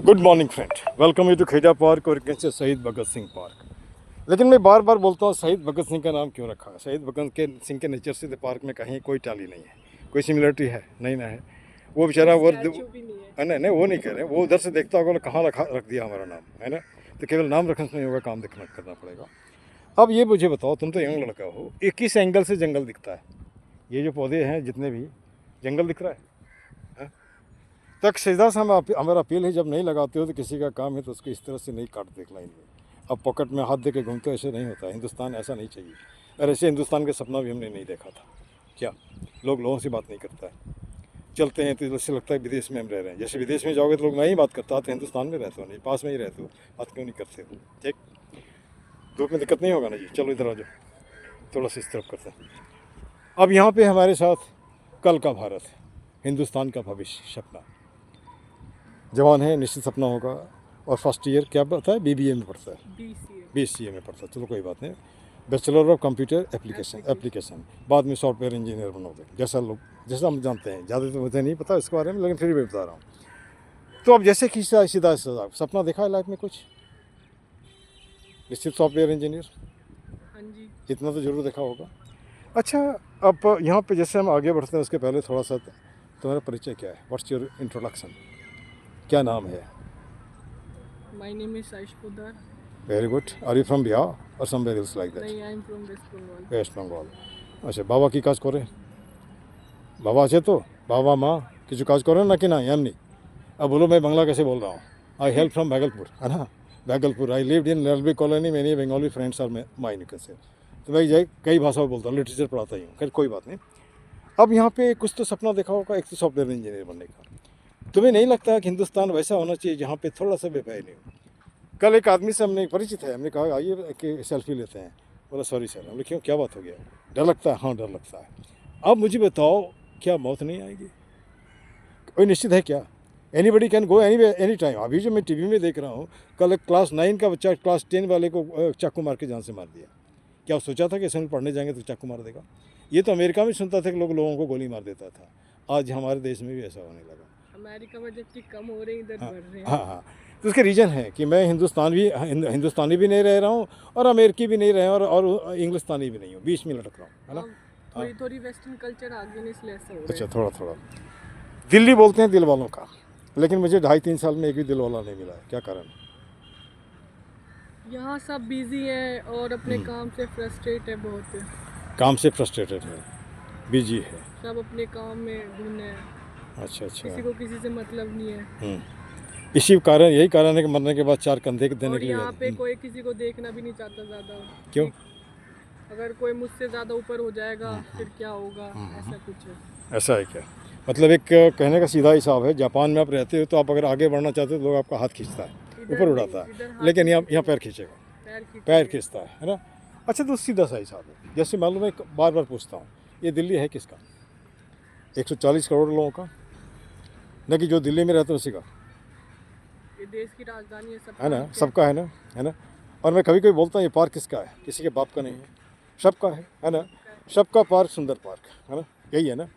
Good morning friend, welcome you to खेजा park और कैसे शहीद भगत सिंह पार्क। लेकिन मैं बार बार बोलता हूँ शहीद भगत सिंह का नाम क्यों रखा है। शहीद भगत सिंह के नेचर से पार्क में कहीं कोई टाली नहीं है, कोई सिमिलरिटी है नहीं ना है। वो बेचारा वो है ना, नहीं वो नहीं कह रहे, वो उधर से देखता होगा कहाँ रख दिया हमारा नाम, है ना। तो केवल नाम रखने से नहीं होगा, काम देखना करना पड़ेगा। अब ये मुझे बताओ, तुम तो यंग लड़का हो, ये किस एंगल से जंगल दिखता है? ये जो पौधे हैं जितने भी, जंगल दिख रहा है? तक सीधा से हमारा अपील है, जब नहीं लगाते हो तो किसी का काम है तो उसको इस तरह से नहीं काट देख लाइन में। अब पॉकेट में हाथ दे के घूमते ऐसे नहीं होता है। हिंदुस्तान ऐसा नहीं चाहिए। और ऐसे हिंदुस्तान का सपना भी हमने नहीं देखा था। क्या लोग लोगों से बात नहीं करता है, चलते हैं तो जैसे लगता है विदेश में हम रह रहे हैं। जैसे विदेश में जाओगे तो लोग नहीं बात करता, तो हिंदुस्तान में रहते हो नहीं, पास में ही रहते हो, बात क्यों नहीं करते हो? ठीक, धूप में दिक्कत नहीं होगा ना जी। चलो इधर आ जाओ, थोड़ा सा इस तरफ करते हैं। अब यहाँ पे हमारे साथ कल का भारत है, हिंदुस्तान का भविष्य, सपना जवान है, निश्चित सपना होगा। और फर्स्ट ईयर क्या पढ़ता है? BBA में पढ़ता है, BCA में पढ़ता है। चलो कोई बात नहीं, बैचलर ऑफ कंप्यूटर एप्लीकेशन। बाद में सॉफ्टवेयर इंजीनियर बनोगे, जैसा हम जानते हैं। ज़्यादा तो मुझे नहीं पता इसके बारे में, लेकिन फिर भी बता रहा हूँ। तो अब जैसे कि सीधा सपना देखा है लाइफ में कुछ, निश्चित सॉफ्टवेयर इंजीनियर, हाँ जी, इतना तो जरूर देखा होगा। अच्छा, अब यहाँ पे जैसे हम आगे बढ़ते हैं उसके पहले थोड़ा सा तुम्हारा परिचय क्या है? What's your introduction? क्या नाम है? my name is Aish Poddar. Very good. Are you from Bihar or somewhere else like that? नहीं, I am from West Bengal. West Bengal. আচ্ছা, বাবা কি কাজ করে? বাবা আছে তো? বাবা মা কিছু কাজ করেন নাকি না এমনি? अब बोलो मैं बांग्ला कैसे बोल रहा हूँ। आई हेल्प फ्रॉम भागलपुर, है ना। Bhagalpur I lived in railway colony, many Bengali friends are mine you can say. तो मैं ये कई भाषाओं में बोलता हूँ, लिटरेचर पढ़ाता ही हूँ। खैर कोई बात नहीं। अब यहाँ पे कुछ तो सपना देखा होगा, एक तो सॉफ्टवेयर इंजीनियर बनने का। तुम्हें नहीं लगता कि हिंदुस्तान वैसा होना चाहिए जहाँ पे थोड़ा सा बेवफाई नहीं हो? कल एक आदमी से हमने परिचित है, हमने कहा आइए कि सेल्फी लेते हैं। बोला सॉरी सर। हमने क्यों, क्या बात हो गया? डर लगता है? हाँ डर लगता है। अब मुझे बताओ, क्या मौत नहीं आएगी? कोई निश्चित है क्या? Anybody can go any any time. अभी जो मैं टीवी में देख रहा हूँ, कल एक क्लास 9 का बच्चा क्लास 10 वाले को चाकू मार के जान से मार दिया। क्या सोचा था कि इसमें पढ़ने जाएंगे तो चाकू मार देगा? ये तो अमेरिका में सुनता था कि लोगों को गोली मार देता था। आज हमारे देश में भी ऐसा होने लगा। अमेरिका में जबकि कम हो रहे हैं, इधर हाँ बढ़ रहे हैं। हाँ। तो उसके रीज़न है कि मैं हिंदुस्तानी भी नहीं रह रहा हूँ और अमेरिकी भी नहीं रहा हूँ और इंग्लिस्तानी भी नहीं हूँ, बीच में लटक रहा हूँ, है ना। थोड़ी वेस्टर्न कल्चर आ गई, इसलिए ऐसा हो रहा अच्छा, है। थोड़ा दिल्ली बोलते हैं दिल वालों का, लेकिन मुझे 2.5-3 साल में एक भी दिल वाला नहीं मिला है। क्या कारण? यहाँ सब बिजी है और अपने काम से फ्रस्ट्रेट है बहुत। काम से फ्रस्ट्रेटेड है, बिजी है। सब अपने काम में धुन है, अच्छा किसी को किसी से मतलब नहीं है। इसी कारण, यही कारण है कि मरने के बाद 4 कंधे देने और के लिए यहाँ पे कोई किसी को देखना भी नहीं चाहता ज़्यादा। क्यों? अगर कोई मुझसे ज़्यादा ऊपर हो जाएगा फिर क्या होगा, ऐसा कुछ है। ऐसा है क्या? मतलब एक कहने का सीधा हिसाब है, जापान में आप रहते हो तो आप अगर आगे बढ़ना चाहते हो तो लोग आपका हाथ खींचता है, ऊपर उड़ाता है, लेकिन यहाँ पैर खींचेगा, पैर खींचता है ना। अच्छा, तो सीधा सा हिसाब है। जैसे मालूम है, बार बार पूछता हूँ, ये दिल्ली है किसका? 140 करोड़ लोगों का, न कि जो दिल्ली में रहते हैं उसी का, ये देश की राजधानी है, है ना, सबका है ना। और मैं कभी कभी बोलता हूँ ये पार्क किसका है? किसी के बाप का नहीं है, सबका है ना। सबका पार्क सुंदर पार्क, है ना, यही है ना।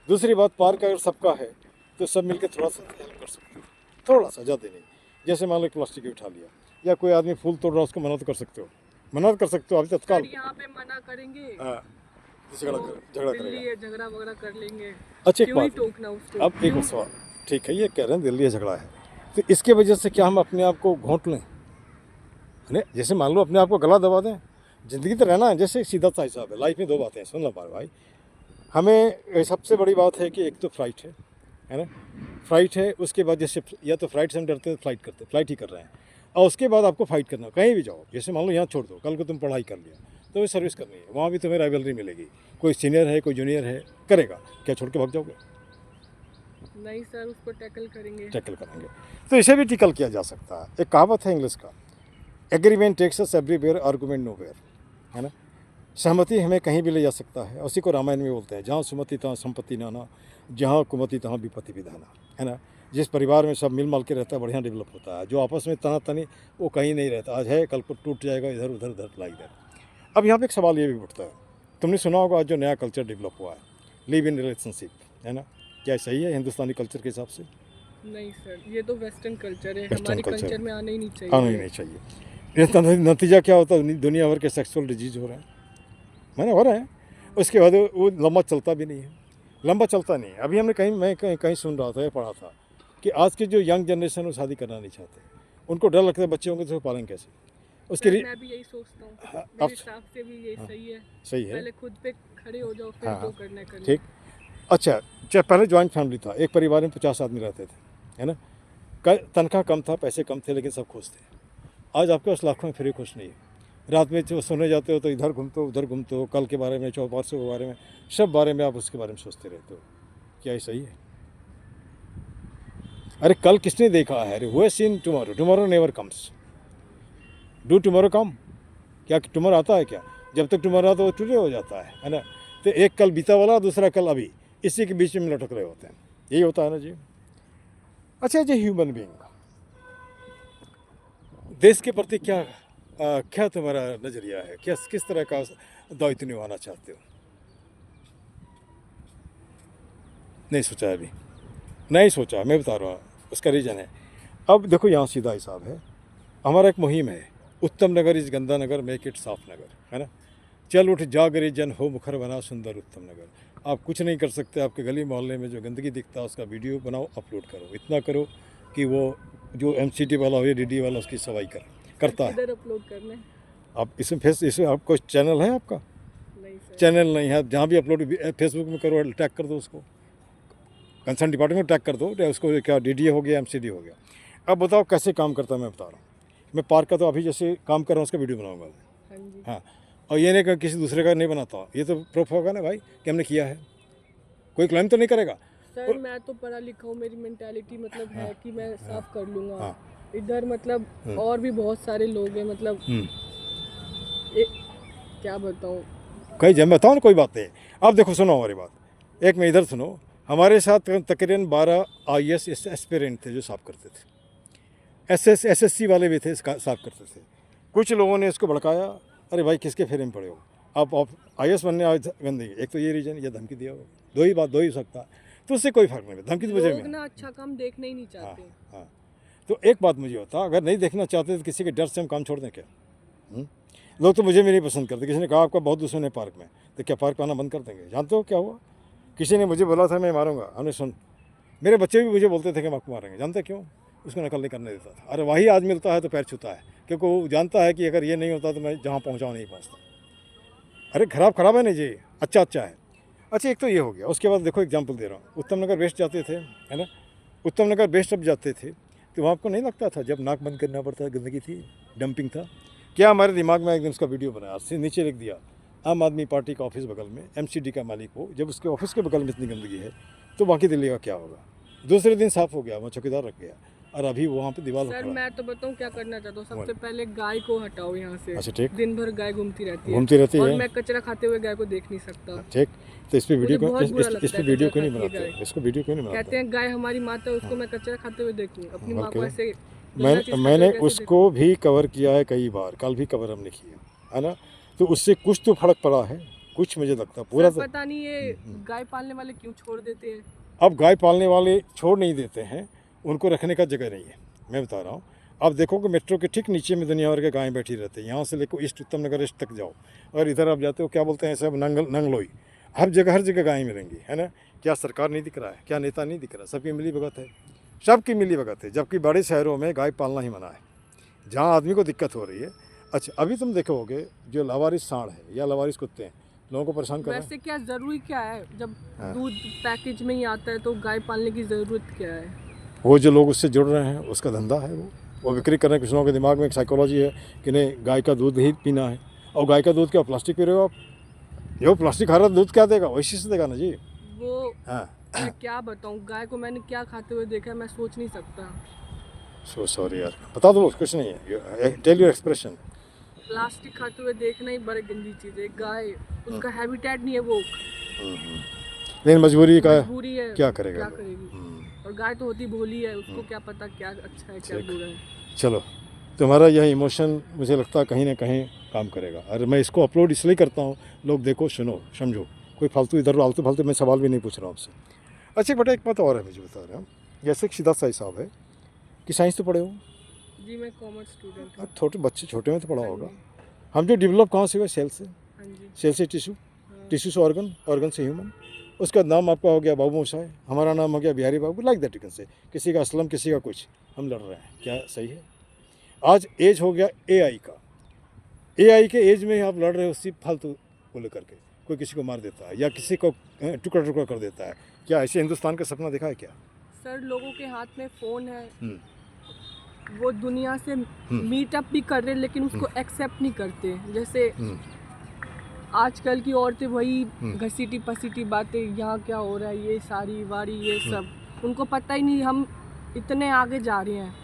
दूसरी बात, पार्क अगर सबका है तो सब मिलकर थोड़ा सा हेल्प कर सकते हो, थोड़ा सा, ज़्यादा नहीं। जैसे मान लो प्लास्टिक उठा लिया, या कोई आदमी फूल तोड़ रहा, उसको मना तो कर सकते हो, मना कर सकते हो अभी तत्काल। यहाँ पे मना करेंगे, हाँ, झगड़ा करेगा, झगड़ा वगड़ा कर लेंगे। अच्छा एक बात, टोकना उसको। अब एक सवाल, ठीक है, ये कह रहे हैं दिल्ली झगड़ा है, तो इसके वजह से क्या हम अपने आप को घोंट लें? है, जैसे मान लो अपने आप को गला दबा दें। ज़िंदगी तो रहना है, जैसे सीधा सा हिसाब है। लाइफ में 2 बातें हैं, सुन लो भाई। हमें सबसे बड़ी बात है कि एक तो फ्लाइट है ना, फ्लाइट है। उसके बाद जैसे या तो फ्लाइट से हम डरते हैं, फ्लाइट ही कर रहे हैं। और उसके बाद आपको फाइट करना, कहीं भी जाओ। जैसे मान लो यहाँ छोड़ दो, कल को तुम पढ़ाई कर लिया तो तुम्हें सर्विस करनी है, वहाँ भी तुम्हें राइवलरी मिलेगी। कोई सीनियर है, कोई जूनियर है, करेगा क्या? छोड़ के भाग जाओगे? नहीं सर, उसको टैकल करेंगे। तो इसे भी टिकल किया जा सकता है। एक कहावत है इंग्लिश का, agreement takes us everywhere, argument nowhere, है ना। सहमति हमें कहीं भी ले जा सकता है। उसी को रामायण में बोलते हैं, जहाँ सुमति तहाँ संपत्ति नाना, जहाँ कुमति तहाँ विपत्ति विधाना, है ना। जिस परिवार में सब मिल माल के रहता है, बढ़िया डेवलप होता है। जो आपस में तनातनी, वो कहीं नहीं रहता। आज है, कल को टूट जाएगा, इधर उधर लाइक दैट। अब यहाँ पे एक सवाल ये भी उठता है, तुमने सुना होगा आज जो नया कल्चर डेवलप हुआ है, लिव इन रिलेशनशिप, है ना। क्या सही है हिंदुस्तानी कल्चर के हिसाब से? नहीं सर, ये तो वेस्टर्न कल्चर है, वेस्टर्न हमारे कल्चर। कल्चर में आना ही नहीं चाहिए। आना ही नहीं चाहिए। इसका नतीजा क्या होता है, दुनिया भर के सेक्सुअल डिजीज हो रहे हैं, मैंने हो रहे हैं। उसके बाद वो लंबा चलता भी नहीं है, लंबा चलता नहीं है। अभी हमने कहीं सुन रहा था या पढ़ा था कि आज की जो यंग जनरेशन वो शादी करना नहीं चाहते, उनको डर लगता है बच्चे होंगे तो पालन कैसे। उसकी सर, मैं भी यही सोचता हूँ, हाँ, मेरे हिसाब से भी ये सही है। सही है। पहले खुद पे खड़े हो जाओ, फिर हाँ, जो हाँ, करना है कर लो। ठीक। अच्छा, चाहे पहले जॉइंट फैमिली था, एक परिवार में 50 आदमी रहते थे, है ना। तनख्वाह कम था, पैसे कम थे, लेकिन सब खुश थे। आज आपके पास लाखों में फिर भी खुश नहीं है। रात में जो सोने जाते हो तो इधर घूमते हो उधर घूमते हो, कल के बारे में, चौपासों के बारे में, सब बारे में आप उसके बारे में सोचते रहते हो। क्या ये सही है? अरे कल किसने देखा है? वो seen tomorrow, tomorrow never comes. Do tomorrow come? क्या टुमारो आता है क्या? जब तक टुमारो आता है वो टुडे हो जाता है ना। तो एक कल बीता वाला, दूसरा कल अभी, इसी के बीच में लटक रहे होते हैं। यही होता है ना जी। अच्छा जी, ह्यूमन बीइंग, देश के प्रति क्या तुम्हारा नज़रिया है? किस तरह का दायित्व निभाना चाहते हो? नहीं सोचा है अभी, नहीं सोचा। मैं बता रहा हूँ उसका रीज़न है। अब देखो, यहाँ सीधा हिसाब है। हमारा एक मुहिम है, उत्तम नगर इज गंदा नगर, मेक इट साफ नगर, है ना। चल उठ जागरे जन हो मुखर बना सुंदर उत्तम नगर। आप कुछ नहीं कर सकते, आपके गली मोहल्ले में जो गंदगी दिखता है उसका वीडियो बनाओ, अपलोड करो। इतना करो कि वो जो MCT वाला हो या DD वाला उसकी सफाई करता है। किधर अपलोड करना है? आप इसमें आपको चैनल है आपका? नहीं सर। चैनल नहीं है, जहाँ भी अपलोड फेसबुक में करो, टैग कर दो उसको, कंसर्न डिपार्टमेंट में टैग कर दो, उसको क्या DDA हो गया, MCD हो गया। अब बताओ कैसे काम करता है, मैं बता रहा हूँ। मैं पार्क का तो अभी जैसे काम कर रहा हूँ उसका वीडियो बनाऊंगा। हाँ जी। हाँ, और ये नहीं कि किसी दूसरे का नहीं बनाता हूँ, ये तो प्रूफ होगा ना भाई कि हमने किया है। कोई क्लेम तो नहीं करेगा। सर, मैं तो पढ़ा लिखा हूँ, मेरी मेंटालिटी मतलब है कि मैं साफ कर लूँगा। हाँ। इधर मतलब और भी बहुत सारे लोग हैं, मतलब क्या बताऊँ। कहीं जब बताओ ना, कोई बात नहीं। अब देखो, सुनो हमारी बात, एक में इधर सुनो। हमारे साथ तकरीबन 12 IAS एस्पिरेंट थे जो साफ करते थे। SSC वाले भी थे, साफ करते थे। कुछ लोगों ने इसको भड़काया, अरे भाई किसके फेरे में पड़े हो आप IAS बनने आए गंदगी। एक तो ये रीजन, ये धमकी दिया हो, दो ही सकता है, तो उससे कोई फर्क नहीं। धमकी तो मुझे लोग ना अच्छा काम देखना ही नहीं चाहते। हाँ, तो एक बात मुझे होता, अगर नहीं देखना चाहते तो किसी के डर से हम काम छोड़ दें क्या? लोग तो मुझे भी नहीं पसंद करते। किसी ने कहा आपका बहुत दुश्मन है पार्क में, तो क्या पार्क आना बंद कर देंगे? जानते हो क्या हुआ? किसी ने मुझे बोला था मैं मारूंगा, हमने सुन, मेरे बच्चे भी मुझे बोलते थे कि हम आपको मारेंगे। जानते क्यों? उसको नकल नहीं करने देता था। अरे वही आज मिलता है तो पैर छूता है, क्योंकि वो जानता है कि अगर ये नहीं होता तो मैं जहाँ पहुँचाऊँ नहीं पहुँचता। अरे खराब है नहीं जी, अच्छा है। अच्छा, एक तो ये हो गया। उसके बाद देखो, एग्जाम्पल दे रहा हूँ, उत्तम नगर वेस्ट जाते थे, है ना। उत्तम नगर वेस्ट जब जाते थे तो वहाँ आपको नहीं लगता था जब नाक बंद करना पड़ता, गंदगी थी, डंपिंग था क्या? हमारे दिमाग में एक दिन उसका वीडियो बनाया, नीचे लिख दिया, आम आदमी पार्टी का ऑफिस बगल में MCD का मालिक हो, जब उसके ऑफिस के बगल में इतनी गंदगी है तो बाकी दिल्ली का क्या होगा? दूसरे दिन साफ हो गया, वहाँ चौकीदार रख गया, और अभी वहाँ पे दीवार सर, मैं तो बताऊँ क्या करना चाहता हूँ। सबसे पहले गाय को हटाओ यहाँ से। अच्छा, ठीक। दिन भर गाय घूमती रहती है और मैं कचरा खाते हुए गाय को देख नहीं सकता। ठीक। तो इस पे वीडियो मुझे बहुत बुरा इस लगता पे है वीडियो कचरा क्यों नहीं खाती बनाते? गाय। इसको वीडियो क्यों नहीं बनाते? कहते हैं गाय हमारी माता है, उसको मैं कचरा खाते हुए देखूँ, अपनी माँ को ओके। ऐसे गंदा चीज़ खाते मैंने हुए कैसे उसको भी कवर किया है कई बार, कल भी कवर हमने किया है ना। तो उससे कुछ तो फर्क पड़ा है, कुछ मुझे लगता है पूरा सर, तो। पता नहीं ये गाय पालने वाले क्यों छोड़ देते हैं। अब गाय पालने वाले छोड़ नहीं देते हैं, उनको रखने का जगह नहीं है। मैं बता रहा हूँ, अब देखो कि मेट्रो के ठीक नीचे में दुनिया भर के गायें बैठी रहती हैं। यहाँ से लेकर ईस्ट उत्तम नगर ईस्ट तक जाओ, और इधर आप जाते हो, क्या बोलते हैं सब, नंगलोई, हर जगह गायें मिलेंगी, है ना। क्या सरकार नहीं दिख रहा है? क्या नेता नहीं दिख रहा? सबकी मिली भगत है, सबकी मिली भगत है। जबकि बड़े शहरों में गाय पालना ही मना है, जहाँ आदमी को दिक्कत हो रही है। अच्छा, अभी तुम देखोगे जो लावारिस सांड है या लावारिस कुत्ते हैं, लोगों को परेशान कर रहे हैं। वैसे क्या जरूरी क्या है, जब दूध पैकेज में ही आता है तो गाय पालने की जरूरत क्या है? वो जो लोग उससे जुड़ रहे हैं उसका धंधा है, वो बिक्री कर रहे हैं। कुछ लोगों के दिमाग में एक साइकोलॉजी है कि नहीं, गाय का दूध ही पीना है। और गाय का दूध क्या प्लास्टिक पी रहे हो आप? जो प्लास्टिक खा रहा दूध क्या देगा? वैसे से देगा ना जी। वो हाँ, मैं क्या बताऊँ, गाय को मैंने क्या खाते हुए देखा है, मैं सोच नहीं सकता। सो सॉरी यार, बता दो, कुछ नहीं है, टेल योर एक्सप्रेशन। प्लास्टिक खाते हुए देखना ही बड़ी गंदी चीज़ है। गाय, उसका हैबिटेट नहीं है वो, लेकिन मजबूरी का मजबूरी है, क्या करेगा क्या लोग? करेगी। और गाय तो होती भोली है, उसको क्या पता क्या अच्छा है क्या बुरा है। चलो, तुम्हारा यह इमोशन मुझे लगता है कहीं ना कहीं काम करेगा। और मैं इसको अपलोड इसलिए करता हूँ, लोग देखो, सुनो, समझो। कोई फालतू इधर आलतू फालतू मैं सवाल भी नहीं पूछ रहा हूँ आपसे। अच्छा बेटा, एक बात और है मुझे बता रहा हूँ, जैसे कि सीधा साई साहब है कि साइंस तो पढ़े हो, जी मैं कॉमर्स स्टूडेंट हूँ। छोटे बच्चे छोटे में तो पढ़ा हाँ होगा। जी, हम जो डेवलप कहाँ से हुए, सेल से, हाँ जी, सेल से टिश्यू, हाँ, टिश्यू से ऑर्गन, ऑर्गन से ह्यूमन। उसका नाम आपका हो गया बाबू मोशाय, हमारा नाम हो गया Bihari Babu, like that you can say. किसी का असलम, किसी का कुछ, हम लड़ रहे हैं, क्या सही है? आज एज हो गया एआई का, एआई के एज में ही आप लड़ रहे हो सिर्फ फालतू को लेकर के। कोई किसी को मार देता है या किसी को टुकड़ा टुकड़ा कर देता है। क्या ऐसे हिंदुस्तान का सपना देखा है क्या? सर लोगों के हाथ में फ़ोन है, हम्म, वो दुनिया से मीटअप भी कर रहे हैं लेकिन उसको एक्सेप्ट नहीं करते। जैसे हम्म, आजकल की औरतें वही हम्म। घसीटी पसीटी बातें, यहाँ क्या हो रहा है, ये सारी वारी, ये सब उनको पता ही नहीं। हम इतने आगे जा रहे हैं,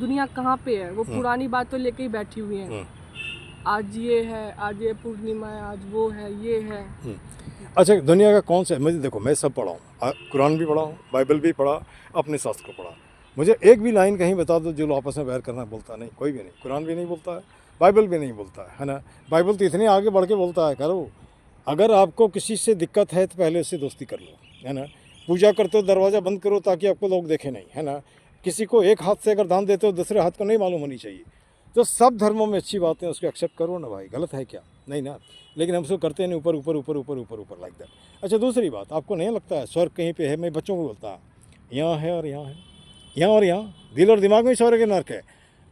दुनिया कहाँ पे है, वो पुरानी बातों लेके ही बैठी हुई हैं। आज ये है, आज ये पूर्णिमा है, आज वो है, ये है। अच्छा, दुनिया का कौन सा है? मुझे देखो, मैं सब पढ़ा हूँ, कुरान भी पढ़ा हूँ, बाइबल भी पढ़ा, अपने शास्त्र को पढ़ा। मुझे एक भी लाइन कहीं बता दो जो लोग आपस में बैर करना बोलता नहीं, कोई भी नहीं। कुरान भी नहीं बोलता है, बाइबल भी नहीं बोलता है ना। बाइबल तो इतने आगे बढ़ के बोलता है, करो अगर आपको किसी से दिक्कत है तो पहले उससे दोस्ती कर लो, है ना। पूजा करते हो दरवाज़ा बंद करो ताकि आपको लोग देखें नहीं, है ना। किसी को एक हाथ से अगर दान देते हो दूसरे हाथ को नहीं मालूम होनी चाहिए। तो सब धर्मों में अच्छी बातें उसको एक्सेप्ट करो ना भाई, गलत है क्या? नहीं ना। लेकिन हम उसको करते नहीं, ऊपर ऊपर ऊपर ऊपर ऊपर ऊपर लाइक दैट। अच्छा, दूसरी बात, आपको नहीं लगता है स्वर्ग कहीं पे है? मैं बच्चों को बोलता है यहाँ है और यहाँ है, यहाँ और यहाँ, दिल और दिमाग में स्वर्ग है नर्क है।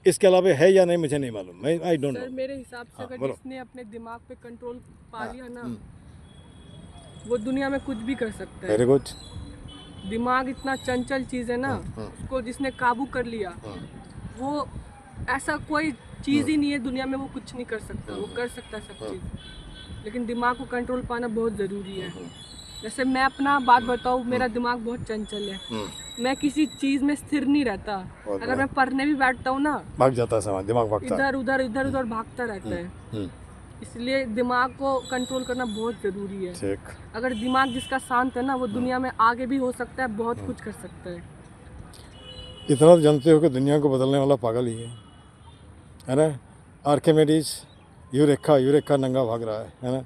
इसके अलावा है या नहीं मुझे नहीं मालूम, मैं आई डोंट सर नो। मेरे हिसाब से हाँ, अगर बोलो। जिसने अपने दिमाग पे कंट्रोल पा हाँ, लिया ना, वो दुनिया में कुछ भी कर सकता है। Very good. दिमाग इतना चंचल चीज़ है ना, उसको जिसने काबू कर लिया, वो ऐसा कोई चीज़ ही नहीं है दुनिया में, वो कुछ नहीं कर सकता। वो कर सकता है सब चीज़, लेकिन दिमाग को कंट्रोल पाना बहुत ज़रूरी है। जैसे मैं अपना बात बताऊँ, मेरा दिमाग बहुत चंचल है। मैं किसी चीज़ में स्थिर नहीं रहता। बहुत अगर मैं पढ़ने भी बैठता हूँ ना, भाग जाता है सामान, दिमाग भागता है। इधर उधर भागता रहता है। हम्म, इसलिए दिमाग को कंट्रोल करना बहुत ज़रूरी है। ठीक। अगर दिमाग जिसका शांत है ना, वो दुनिया में आगे भी हो सकता है, बहुत कुछ कर सकता है। इतना तो जानते हो कि दुनिया को बदलने वाला पागल ही है ना। आर्किमिडीज, यूरेका नंगा भाग रहा है ना।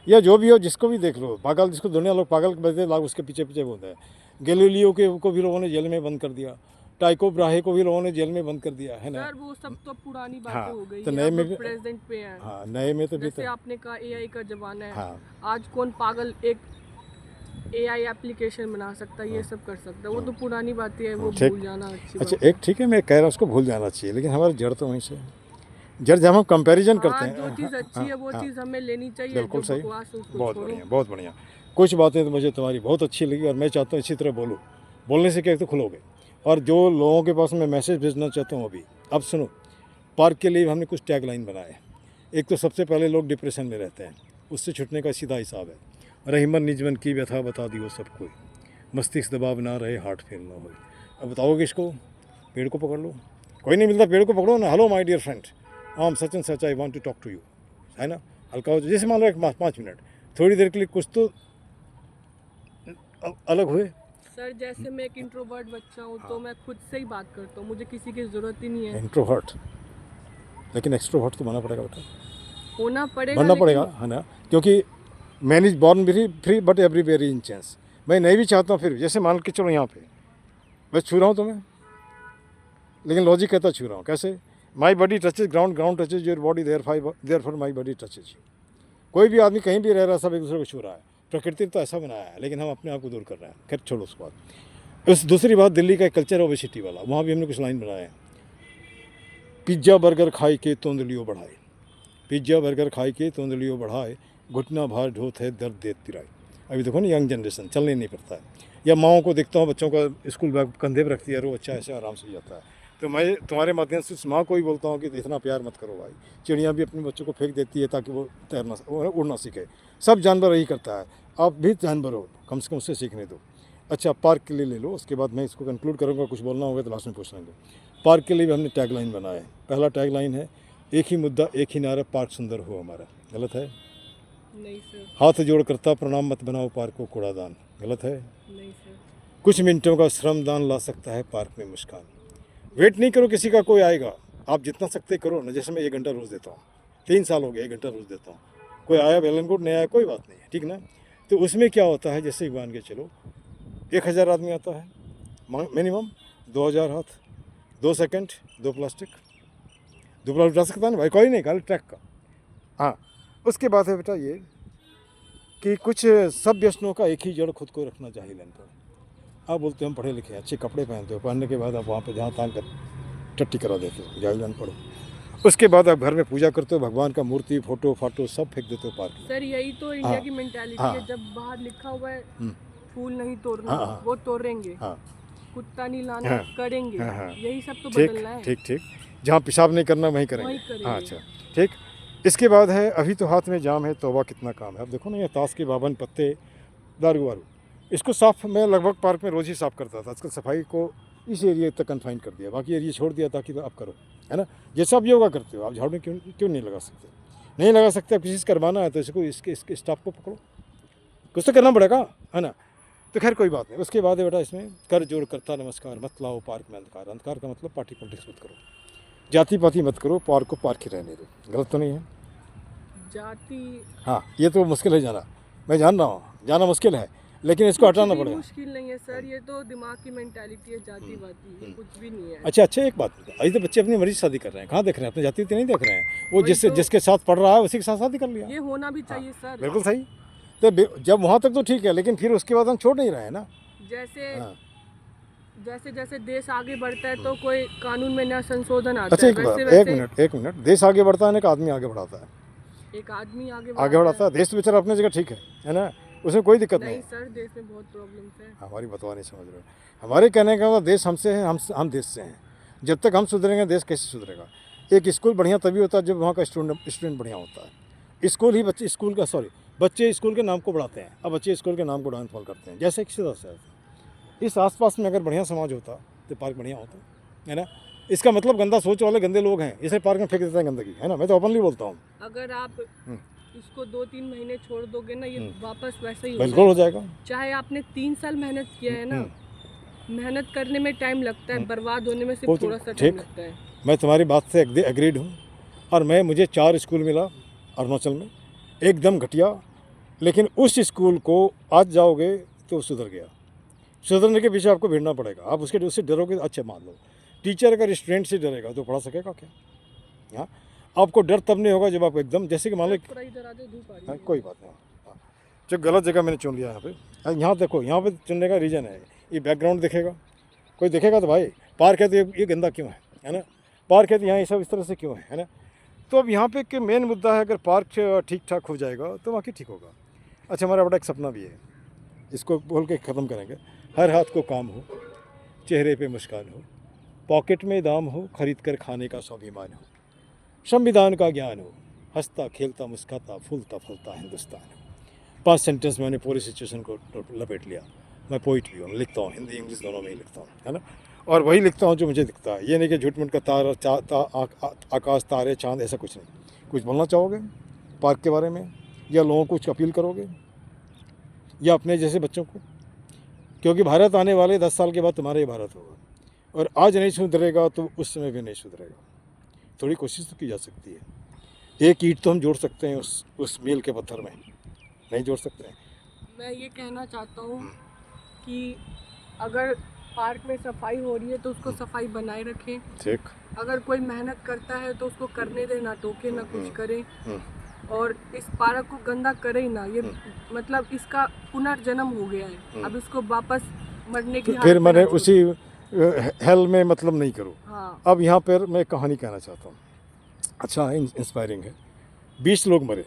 या जो भी हो, जिसको भी देख लो, पागल जिसको दुनिया लोग पागल कहते, लोग उसके पीछे पीछे बोलते हैं। गैलीलियो को भी लोगों ने जेल में बंद कर दिया, टाइको ब्राहे को भी लोगों ने जेल में बंद कर दिया, है ना। सर वो सब तो पुरानी बातें हाँ, हो गई तो है, नए अब में भी, प्रेजेंट पे है। हाँ नए में तो भी जैसे तो, आपने कहा एआई का जमाना है। हाँ आज कौन पागल एक एआई एप्लीकेशन बना सकता है, ये सब कर सकता है। वो तो पुरानी बातें है, वो ठीक। भूल जाना अच्छी अच्छा, बात है। एक ठीक है, मैं कह रहा हूँ उसको भूल जाना चाहिए, लेकिन हमारी जड़ तो वहीं से है। जड़ जब हम कंपैरिजन करते हाँ, हैं, जो चीज़ अच्छी है वो चीज़ हमें लेनी चाहिए, बिल्कुल जो सही, बकवास है उसको बहुत छोड़ो। बढ़िया, बहुत बढ़िया। कुछ बातें तो मुझे तुम्हारी बहुत अच्छी लगी और मैं चाहता हूँ इसी तरह बोलो। बोलने से क्या तो खुलोगे। और जो लोगों के पास मैं मैसेज भेजना चाहता हूँ अभी, अब सुनो। पार्क के लिए हमने कुछ टैग लाइन बनाए। एक तो सबसे पहले लोग डिप्रेशन में रहते हैं, उससे छुटने का सीधा हिसाब है। रहीमन निजमन की व्यथा बता दियो सब कोई, मस्तिष्क दबाव ना रहे, हार्ट फेल ना हो। अब बताओगे इसको, पेड़ को पकड़ लो। कोई नहीं मिलता, पेड़ को पकड़ो ना। Hello my dear friend, um such and such I want to talk to you, है ना। हल्का हो, जैसे मान लो एक 5 मिनट थोड़ी देर के लिए कुछ तो अलग हुए। सर जैसे मैं एक इंट्रोवर्ट बच्चा हूँ, तो मैं खुद से ही बात करता हूँ, मुझे किसी की ज़रूरत ही नहीं है। इंट्रोवर्ट, लेकिन एक्सट्रोवर्ट तो बनना पड़ेगा बेटा, होना पड़ेगा, बनना लेकिन पड़ेगा, है ना। क्योंकि man is born very free but everywhere in chance. मैं नहीं भी चाहता हूँ फिर, जैसे मान के चलो यहाँ पे बस छू रहा हूँ तुम्हें, लेकिन लॉजिक कहता छू रहा हूँ। कैसे? My body touches ground, ground touches your body, therefore my body touches you. कोई भी आदमी कहीं भी रह रहा है, सब एक दूसरे को छू रहा है। प्रकृति तो ऐसा बनाया है, लेकिन हम अपने आप को दूर कर रहे हैं। खैर छोड़ो उसके बाद। उस दूसरी बात, दिल्ली का कल्चर ओबेसिटी वाला, वहाँ भी हमने कुछ लाइन बनाए हैं। पिज्ज़ा बर्गर खाई के तोंदलियों बढ़ाए, पिज्ज़ा बर्गर खाई के तोंदलियों बढ़ाए, घुटना भार ढोत है दर्द देत पिराए। अभी देखो ना, यंग जनरेशन चलने नहीं पड़ता है। या माओं को देखता हूँ, बच्चों का स्कूल बैग कंधे पर रखती है, वो अच्छा ऐसे आराम से जाता है। तो मैं तुम्हारे माध्यम से उस माँ को ही बोलता हूँ कि इतना प्यार मत करो भाई। चिड़िया भी अपने बच्चों को फेंक देती है ताकि वो तैरना, उड़ना सीखे। सब जानवर यही करता है, आप भी जानवर हो, कम से कम उससे सीखने दो। अच्छा, पार्क के लिए ले लो, उसके बाद मैं इसको कंक्लूड करूँगा। कुछ बोलना होगा तो लास्ट में पूछ लेंगे। पार्क के लिए भी हमने टैग लाइन बनाया है। पहला टैग लाइन है, एक ही मुद्दा एक ही नारा, पार्क सुंदर हो हमारा। गलत है? नहीं सर, हाथ जोड़ करता प्रणाम, मत बनाओ पार्क को कूड़ादान। गलत है? नहीं सर। कुछ मिनटों का श्रमदान ला सकता है पार्क में मुस्कान। वेट नहीं करो किसी का, कोई आएगा। आप जितना सकते करो ना। जैसे मैं 1 घंटा रोज़ देता हूँ, 3 साल हो गए 1 घंटा रोज़ देता हूँ। कोई आया वेलन गुड, नहीं आया कोई बात नहीं है, ठीक ना। तो उसमें क्या होता है, जैसे मान के चलो 1000 आदमी आता है मिनिमम, 2000 हाथ, 2 सेकंड, 2 प्लास्टिक, 2 प्लास्टिक उठा सकता है ना भाई, कोई नहीं, खाली ट्रैक का। हाँ, उसके बाद है बेटा ये कि कुछ सब व्यसनों का एक ही जड़ खुद को रखना चाहिए लेन पर। आप बोलते हो हम पढ़े लिखे हैं, अच्छे कपड़े पहनते हो, पहनने के बाद आप वहाँ पे जहाँ तहाँ कर टट्टी करा देते हो, जाहिल लेन पढ़ो। उसके बाद आप घर में पूजा करते हो, भगवान का मूर्ति फोटो फाटो सब फेंक देते हो पार्क में। सर यही तो इंडिया हाँ, की मेंटालिटी हाँ, है, जब बाहर लिखा हुआ है हम्म, फूल नहीं तोड़ना, हाँ, हाँ, वो तोड़ेंगे। हाँ, कुत्ता नहीं लाना, हाँ, करेंगे। हाँ, हाँ, यही सब तो ठीक बदलना है। ठीक ठीक, जहाँ पेशाब नहीं करना वहीं वही करेंगे। करेंगे। हाँ अच्छा ठीक। इसके बाद है अभी तो हाथ में जाम है, तौबा कितना काम है। अब देखो ना ये ताश के 52 पत्ते, दारू वारू, इसको साफ मैं लगभग पार्क में रोज़ ही साफ़ करता था। आजकल सफाई को इस एरिया तक कन्फाइन कर दिया, बाकी एरिया छोड़ दिया ताकि आप करो, है ना। जैसे आप योगा करते हो, आप झाड़ू क्यों क्यों नहीं लगा सकते? नहीं लगा सकते, आप किसी से करवाना है तो इसको इसके स्टाफ को पकड़ो, कुछ तो करना पड़ेगा, है ना। तो खैर कोई बात नहीं। उसके बाद है बेटा इसमें कर जोड़ करता नमस्कार मत लाओ पार्क में अंधकार। अंधकार का मतलब पार्टी पॉलिटिक्स मत करो, जाति पाति मत करो, पार्क को पार्क ही रहने दो। गलत तो नहीं है? जाति हाँ, ये तो मुश्किल है जाना, मैं जान रहा हूँ, जाना मुश्किल है, लेकिन इसको कुछ हटाना भी पड़ेगा। मुश्किल नहीं है सर, ये तो दिमाग की मेंटालिटी है, जातिवादी, ये कुछ भी नहीं है। अच्छा अच्छा, एक बात बता, अभी तो बच्चे अपनी मर्जी से शादी कर रहे हैं, कहाँ देख रहे हैं? अपनी जाति तो नहीं देख रहे हैं, वो वही जिससे तो। जिसके साथ पढ़ रहा है उसी के साथ शादी कर लिया। ये होना भी चाहिए सर। बिल्कुल सही। तो जब वहाँ तक तो ठीक है, लेकिन फिर उसके बाद हम छोड़ नहीं रहे हैं ना। जैसे हाँ। जैसे जैसे देश आगे बढ़ता है तो कोई कानून में नया संशोधन आता अच्छा है, एक वैसे मिनट एक मिनट, देश आगे बढ़ता है ना, एक आदमी आगे बढ़ाता है? एक आदमी आगे आगे बढ़ाता है, देश तो बेचारा अपनी जगह ठीक है ना, उसमें कोई दिक्कत नहीं नहीं है। सर, देश में बहुत प्रॉब्लम्स है। हमारी बतवा नहीं समझ रहे हो। हमारे कहने का मतलब देश हमसे है, हम देश से हैं। जब तक हम सुधरेंगे देश कैसे सुधरेगा? एक स्कूल बढ़िया तभी होता है जब वहाँ का स्टूडेंट बढ़िया होता है। स्कूल ही बच्चे स्कूल का बच्चे स्कूल के नाम को बढ़ाते हैं, अब बच्चे स्कूल के नाम को डाउनफॉल करते हैं। जैसे किसी तरह से इस आसपास में अगर बढ़िया समाज होता तो पार्क बढ़िया होता, है ना। इसका मतलब गंदा सोच वाले गंदे लोग हैं, इसे पार्क में फेंक देते हैं गंदगी, है ना। मैं तो ओपनली बोलता हूँ। अगर आप इसको 2-3 महीने छोड़ दोगे ना, ये वापस वैसे ही हो बिल्कुल हो जाएगा। जाएगा। चाहे आपने 3 साल मेहनत किया है ना, मेहनत करने में टाइम लगता है, बर्बाद होने में सिर्फ थोड़ा सा टाइम लगता है। मैं तुम्हारी बात से एग्रीड हूँ। और मुझे 4 स्कूल मिला अरुणाचल में, एकदम घटिया, लेकिन उस स्कूल को आज जाओगे तो सुधर गया। सुधरने के पीछे आपको भिड़ना पड़ेगा। आप उससे डरोगे, अच्छा मान लो टीचर अगर स्टूडेंट से डरेगा तो पढ़ा सकेगा क्या? हाँ, आपको डर तब नहीं होगा जब आप एकदम, जैसे कि मान लो थोड़ा इधर आ जाओ, धूप आ रही है। कोई बात नहीं। हाँ, जो गलत जगह मैंने चुन लिया यहाँ पे। यहाँ देखो, यहाँ पे चुनने का रीज़न है, ये बैकग्राउंड दिखेगा, कोई देखेगा तो भाई पार्क है तो ये गंदा क्यों है ना। पार्क है तो यहाँ ये सब इस तरह से क्यों है ना। तो अब यहाँ पे के मेन मुद्दा है, अगर पार्क ठीक ठाक हो जाएगा तो बाकी ठीक होगा। अच्छा, हमारा बड़ा एक सपना भी है, इसको बोल के ख़त्म करेंगे। हर हाथ को काम हो, चेहरे पे मुस्कान हो, पॉकेट में दाम हो, खरीद कर खाने का स्वाभिमान हो, संविधान का ज्ञान हो, हंसता खेलता मुस्कुराता फूलता फलता हिंदुस्तान हो। 5 सेंटेंस मैंने पूरी सिचुएशन को लपेट लिया। मैं पोइट भी हूँ, लिखता हूँ, हिंदी इंग्लिश दोनों में ही लिखता हूँ, है ना। और वही लिखता हूँ जो मुझे दिखता है। ये नहीं कि झूठ मूठ का आकाश तारे चांद, ऐसा कुछ नहीं। कुछ बोलना चाहोगे पार्क के बारे में, या लोगों को कुछ अपील करोगे, या अपने जैसे बच्चों को? क्योंकि भारत आने वाले 10 साल के बाद तुम्हारा ही भारत होगा, और आज नहीं सुधरेगा तो उस समय भी नहीं सुधरेगा। थोड़ी कोशिश तो की जा सकती है। एक ईंट तो हम जोड़ सकते हैं उस मील के पत्थर में, नहीं जोड़ सकते हैं। मैं ये कहना चाहता हूँ कि अगर पार्क में सफाई हो रही है तो उसको सफाई बनाए रखें। ठीक। अगर कोई मेहनत करता है तो उसको करने दें, ना टोके ना कुछ करें। और इस पार्क को गंदा करे ही ना। ये मतलब इसका पुनर्जन्म हो गया है, अब इसको वापस मरने की फिर हालत में मैंने ना उसी हेल में मतलब नहीं करूँ। हाँ। अब यहाँ पर मैं कहानी कहना चाहता हूँ, अच्छा है, इंस्पायरिंग है। 20 लोग मरे,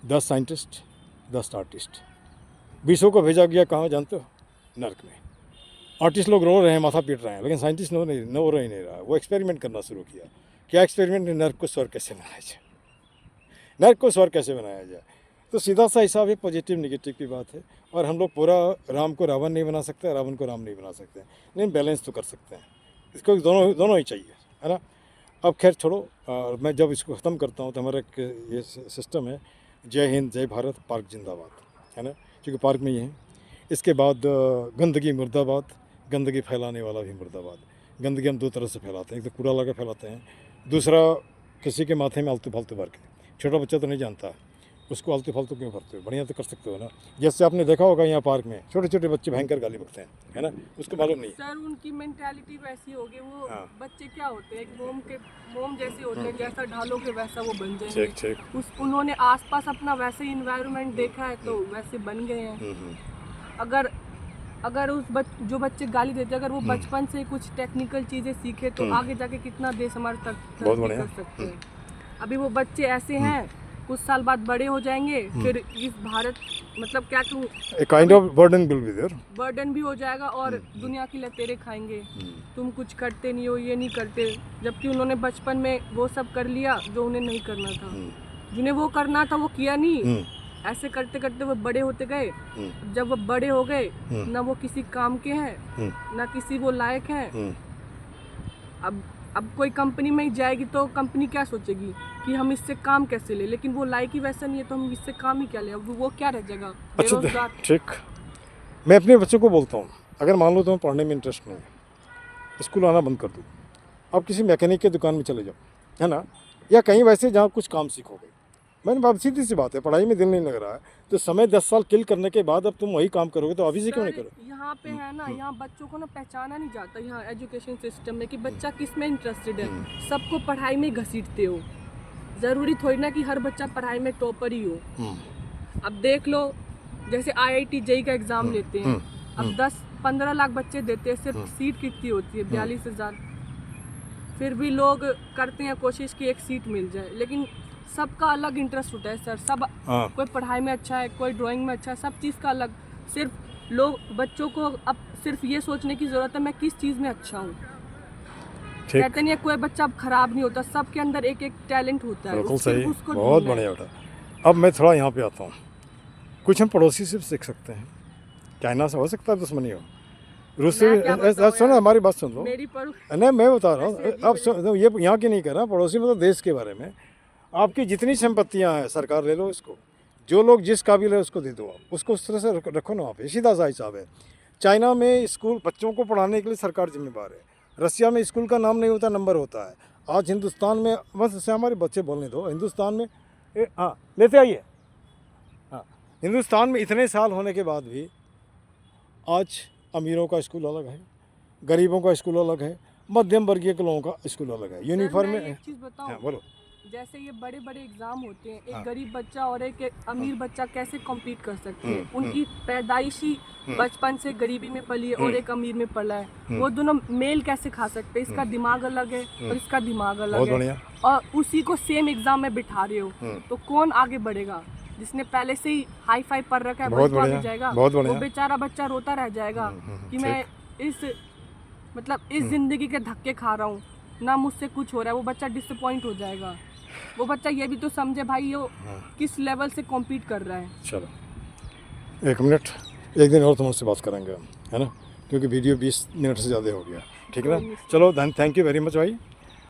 10 साइंटिस्ट, 10 आर्टिस्ट। 20 को भेजा गया कहाँ जानते हो? नर्क में। आर्टिस्ट लोग रो रहे हैं, माथा पीट रहे हैं, लेकिन साइंटिस्ट रो ही नहीं रहा। वो एक्सपेरिमेंट करना शुरू किया। क्या एक्सपेरिमेंट? नर्क को स्वर्ग कैसे बनाया जाए, नर्क को स्वर्ग कैसे बनाया जाए। तो सीधा सा हिसाब है, पॉजिटिव निगेटिव की बात है। और हम लोग पूरा राम को रावण नहीं बना सकते, रावण को राम नहीं बना सकते, लेकिन बैलेंस तो कर सकते हैं। इसको दोनों ही चाहिए, है ना। अब खैर छोड़ो, मैं जब इसको ख़त्म करता हूँ तो हमारा एक ये सिस्टम है, जय हिंद जय भारत, पार्क जिंदाबाद, है ना, क्योंकि पार्क में ही है। इसके बाद गंदगी मुर्दाबाद, गंदगी फैलाने वाला भी मुर्दाबाद। गंदगी हम 2 तरह से फैलाते हैं, एक तो कूड़ा लगा फैलाते हैं, दूसरा किसी के माथे में आलतू फालतू भर के। छोटा बच्चा तो नहीं जानता, उसको आलतू फालतू क्यों करते हो? बढ़िया तो कर सकते हो ना। जैसे आपने देखा होगा यहाँ पार्क में छोटे छोटे बच्चे भयंकर गाली बकते हैं, है ना, उसको मालूम नहीं है। सर उनकी मेंटालिटी वैसी होगी, वो हाँ। बच्चे क्या होते हैं, एक मोम जैसे होते हैं, जैसा ढालोगे वैसा वो बन ठीक जाएंगे। ठीक। उन्होंने आसपास अपना वैसे ही इन्वायरमेंट देखा है तो वैसे बन गए हैं। अगर अगर जो बच्चे गाली देते हैं, अगर वो बचपन से कुछ टेक्निकल चीजें सीखे तो आगे जाके कितना देश हमारे तक बहुत तरक्की बढ़िया। कर सकते हैं। अभी वो बच्चे ऐसे हैं, कुछ साल बाद बड़े हो जाएंगे, फिर इस भारत मतलब क्या कहूँ, a kind of burden will be there. Burden भी हो जाएगा और दुनिया की लतेरे खाएंगे। तुम कुछ करते नहीं हो, ये नहीं करते, जबकि उन्होंने बचपन में वो सब कर लिया जो उन्हें नहीं करना था। जिन्हें वो करना था वो किया नहीं, ऐसे करते करते वो बड़े होते गए। जब वो बड़े हो गए, ना वो किसी काम के हैं, ना किसी वो लायक हैं। अब कोई कंपनी में ही जाएगी तो कंपनी क्या सोचेगी कि हम इससे काम कैसे ले, लेकिन वो लायक ही वैसा नहीं है तो हम इससे काम ही क्या ले, अब वो क्या रह जाएगा, अच्छा बेरोजगार। ठीक। मैं अपने बच्चों को बोलता हूँ, अगर मान लो तुम्हें पढ़ने में इंटरेस्ट नहीं है, स्कूल आना बंद कर दो, आप किसी मैकेनिक की दुकान में चले जाओ, है ना, या कहीं वैसे जहाँ कुछ काम सीखोगे। मैंने बात सीधी सी बात है, पढ़ाई में दिल नहीं लग रहा है तो समय 10 साल किल करने के बाद अब तुम वही काम करोगे तो अभी से क्यों नहीं करो? यहाँ पे है ना, यहाँ बच्चों को ना पहचाना नहीं जाता यहाँ एजुकेशन सिस्टम में कि बच्चा किस में इंटरेस्टेड है। सबको पढ़ाई में घसीटते हो, जरूरी थोड़ी ना कि हर बच्चा पढ़ाई में टॉपर ही हो। अब देख लो, जैसे IIT JEE का एग्जाम लेते हैं, अब 10-15 लाख बच्चे देते हैं, सिर्फ सीट कितनी होती है? 42,000। फिर भी लोग करते हैं कोशिश कि एक सीट मिल जाए, लेकिन सबका अलग इंटरेस्ट होता है सर। सब कोई पढ़ाई में अच्छा है, कोई ड्राइंग में अच्छा है, सब चीज़ का अलग। सिर्फ लोग बच्चों को अब सिर्फ ये सोचने की ज़रूरत है मैं किस चीज़ में अच्छा हूँ। कहते नहीं है कोई बच्चा अब खराब नहीं होता, सबके अंदर एक एक टैलेंट होता है। बिल्कुल सही, उसको बहुत ढूंढना है। बढ़िया बेटा। अब मैं थोड़ा यहाँ पे आता हूँ, कुछ हम पड़ोसी से सीख सकते हैं। चाइना से हो सकता है दुश्मनी हो, रूस से मैं क्या बताऊँ सुनो यार, हमारी बात सुन लो। मेरी पर नहीं मैं बता रहा हूँ, ऐसे अब ये यहाँ की नहीं कर रहा, पड़ोसी मतलब देश के बारे में। आपकी जितनी संपत्तियाँ हैं सरकार ले लो इसको, जो लोग जिस काबिल है उसको दे दो, आप उसको उस तरह से रखो ना। वहाँ पे सीधा सा हिसाब है। चाइना में स्कूल बच्चों को पढ़ाने के लिए सरकार जिम्मेदार है। रसिया में स्कूल का नाम नहीं होता, नंबर होता है। आज हिंदुस्तान में, बस इससे हमारे बच्चे बोलने दो, हिंदुस्तान में हाँ लेते आइए। हाँ, हिंदुस्तान में इतने साल होने के बाद भी आज अमीरों का स्कूल अलग है, गरीबों का स्कूल अलग है, मध्यम वर्गीय के लोगों का स्कूल अलग है। यूनिफॉर्म में एक चीज़ बताऊँ, हाँ बोलो। जैसे ये बड़े बड़े एग्जाम होते हैं, एक गरीब बच्चा और एक अमीर बच्चा कैसे कम्पीट कर सकते हैं? उनकी पैदाइशी बचपन से गरीबी में पली है और एक अमीर में पला है, वो दोनों मेल कैसे खा सकते हैं? इसका दिमाग अलग है और इसका दिमाग अलग है, और उसी को सेम एग्जाम में बिठा रहे हो, तो कौन आगे बढ़ेगा? जिसने पहले से ही हाई फाई पर रखा है वो तो आगे जाएगा, वो बेचारा बच्चा रोता रह जाएगा कि मैं इस जिंदगी के धक्के खा रहा हूँ, ना मुझसे कुछ हो रहा है। वो बच्चा डिसअपॉइंट हो जाएगा। वो बच्चा ये भी तो समझे भाई वो किस लेवल से कॉम्पीट कर रहा है। चलो 1 मिनट, एक दिन और तुमसे बात करेंगे हम, है ना, क्योंकि वीडियो 20 मिनट से ज़्यादा हो गया। ठीक है ना, चलो थैंक यू वेरी मच भाई।